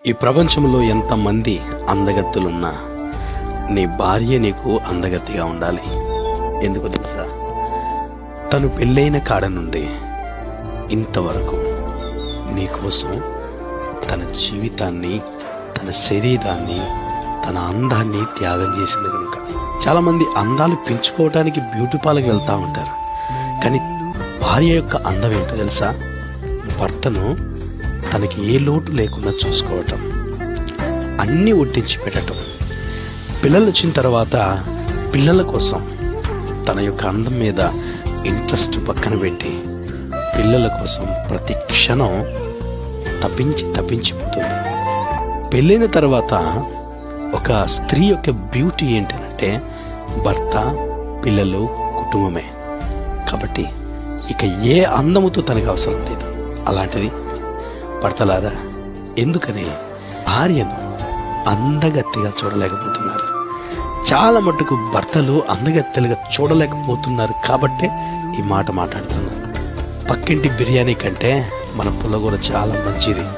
ఈ ప్రపంచంలో ఎంతమంది అందగత్తులున్నా నీ భార్య నీకు అందగత్తిగా ఉండాలి. ఎందుకు తెలుసా? తను పెళ్ళైన కాడ నుండి ఇంతవరకు నీకోసం తన జీవితాన్ని, తన శరీరాన్ని, తన అందాన్ని త్యాగం చేసింది కనుక. చాలా మంది అందాలు పెంచుకోవడానికి బ్యూటీ పార్లర్కి వెళ్తూ ఉంటారు. కానీ భార్య యొక్క అందం ఏంటో తెలుసా? భర్తను తనకి ఏ లోటు లేకుండా చూసుకోవటం, అన్నీ ఒట్టించి పెట్టడం, పిల్లలు వచ్చిన తర్వాత పిల్లల కోసం తన యొక్క అందం మీద ఇంట్రెస్ట్ పక్కన పెట్టి పిల్లల కోసం ప్రతి క్షణం తప్పించిపోతుంది. పెళ్ళైన తర్వాత ఒక స్త్రీ యొక్క బ్యూటీ ఏంటంటే భర్త, పిల్లలు, కుటుంబమే. కాబట్టి ఇక ఏ అందముతో తనకు అవసరం లేదు. అలాంటిది భర్తలారా, ఎందుకని భార్యను అందగత్తిగా చూడలేకపోతున్నారు? చాలా మటుకు భర్తలు అందగత్తెలుగా చూడలేకపోతున్నారు. కాబట్టే ఈ మాట మాట్లాడుతున్నాను. పక్కింటి బిర్యానీ కంటే మన పుల్లగూర చాలా మంచిది.